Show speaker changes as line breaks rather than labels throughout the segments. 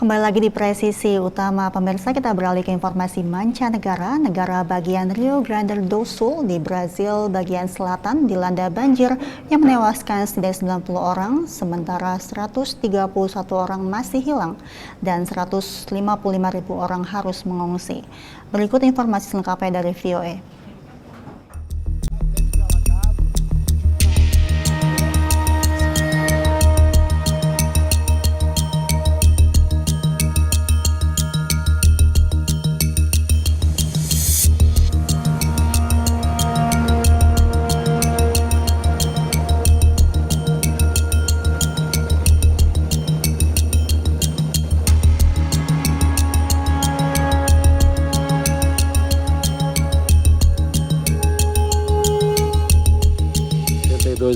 Kembali lagi di Presisi Utama, pemirsa, kita beralih ke informasi mancanegara. Negara bagian Rio Grande do Sul di Brazil bagian selatan dilanda banjir yang menewaskan setidaknya 90 orang, sementara 131 orang masih hilang dan 155.000 orang harus mengungsi. Berikut informasi selengkapnya dari VOA.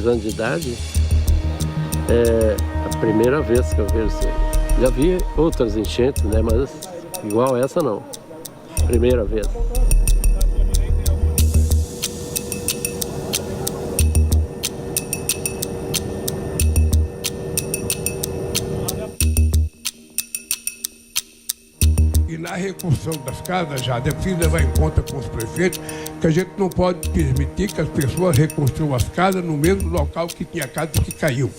Anos de idade, é a primeira vez que eu vejo isso. Já vi outras enchentes, né, mas igual essa não. Primeira vez.
E na reconstrução das casas, já preciso levar em conta com os prefeitos que a gente não pode permitir que as pessoas reconstruam as casas no mesmo local que tinha a casa que caiu.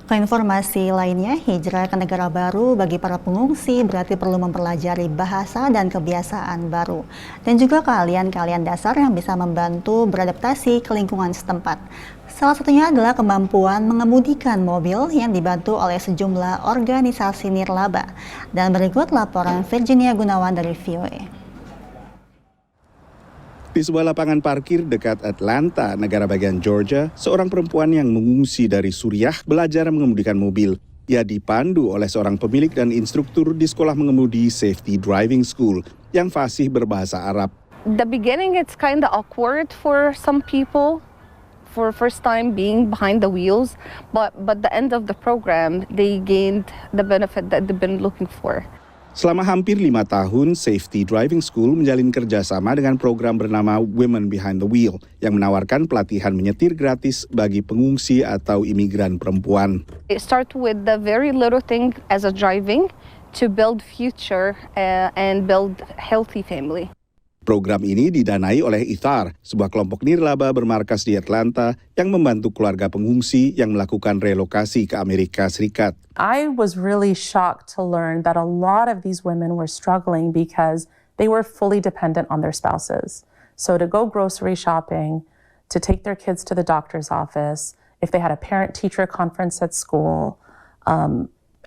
Ke informasi lainnya, hijrah ke negara baru bagi para pengungsi berarti perlu mempelajari bahasa dan kebiasaan baru, dan juga keahlian-keahlian dasar yang bisa membantu beradaptasi ke lingkungan setempat. Salah satunya adalah kemampuan mengemudikan mobil yang dibantu oleh sejumlah organisasi nirlaba. Dan berikut laporan Virginia Gunawan dari VOA.
Di sebuah lapangan parkir dekat Atlanta, negara bagian Georgia, seorang perempuan yang mengungsi dari Suriah belajar mengemudikan mobil. Ia dipandu oleh seorang pemilik dan instruktur di sekolah mengemudi Safety Driving School yang fasih berbahasa Arab.
The beginning, it's kind of awkward for some people for first time being behind the wheels, but the end of the program, they gained the benefit that they've been looking for.
Selama hampir 5 tahun, Safety Driving School menjalin kerjasama dengan program bernama Women Behind the Wheel yang menawarkan pelatihan menyetir gratis bagi pengungsi atau imigran perempuan.
It starts with the very little thing as a driving to build future and build healthy family.
Program ini didanai oleh ITAR, sebuah kelompok nirlaba bermarkas di Atlanta yang membantu keluarga pengungsi yang melakukan relokasi ke Amerika Serikat.
I was really shocked to learn that a lot of these women were struggling because they were fully dependent on their spouses. So to go grocery shopping, to take their kids to the doctor's office, if they had a parent-teacher conference at school,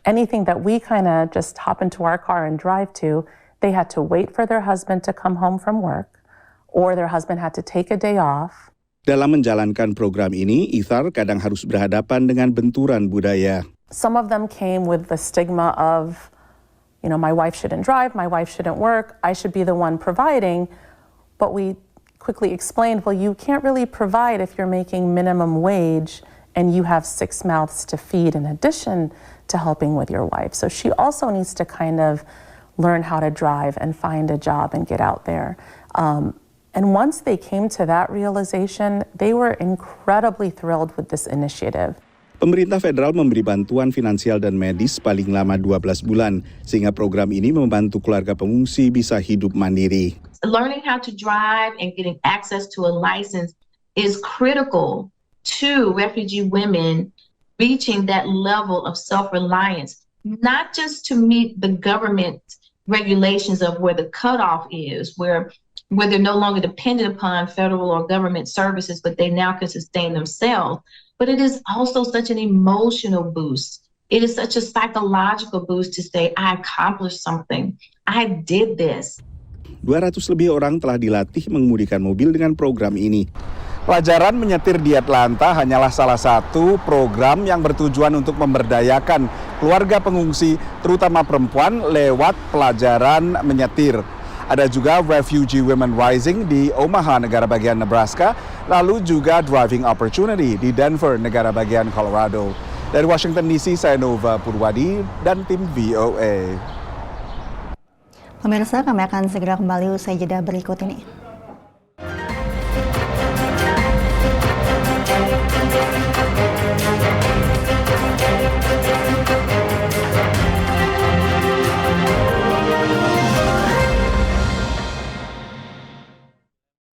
anything that we kind of just hop into our car and drive to, they had to wait for their husband to come home from work, or their husband had to take a day off.
Dalam menjalankan program ini, ITAR kadang harus berhadapan dengan benturan budaya.
Some of them came with the stigma of, you know, my wife shouldn't drive, my wife shouldn't work, I should be the one providing. But we quickly explained, well, you can't really provide if you're making minimum wage and you have 6 mouths to feed in addition to helping with your wife. So she also needs to kind of learn how to drive and find a job and get out there. And once they came to that realization, they were incredibly thrilled with this initiative.
Pemerintah federal memberi bantuan finansial dan medis paling lama 12 bulan, sehingga program ini membantu keluarga pengungsi bisa hidup mandiri.
Learning how to drive and getting access to a license is critical to refugee women reaching that level of self-reliance, not just to meet the government regulations of where the cutoff is, where they're no longer dependent upon federal or government services, but they now can sustain themselves. But it is also such an emotional boost. It is such a psychological boost to say, I accomplished something. I did this.
200 lebih orang telah dilatih mengemudikan mobil dengan program ini. Pelajaran menyetir di Atlanta hanyalah salah satu program yang bertujuan untuk memberdayakan keluarga pengungsi, terutama perempuan, lewat pelajaran menyetir. Ada juga Refugee Women Rising di Omaha, negara bagian Nebraska, lalu juga Driving Opportunity di Denver, negara bagian Colorado. Dari Washington DC, saya Nova Purwadi dan tim VOA.
Pemirsa, kami akan segera kembali usai jeda berikut ini.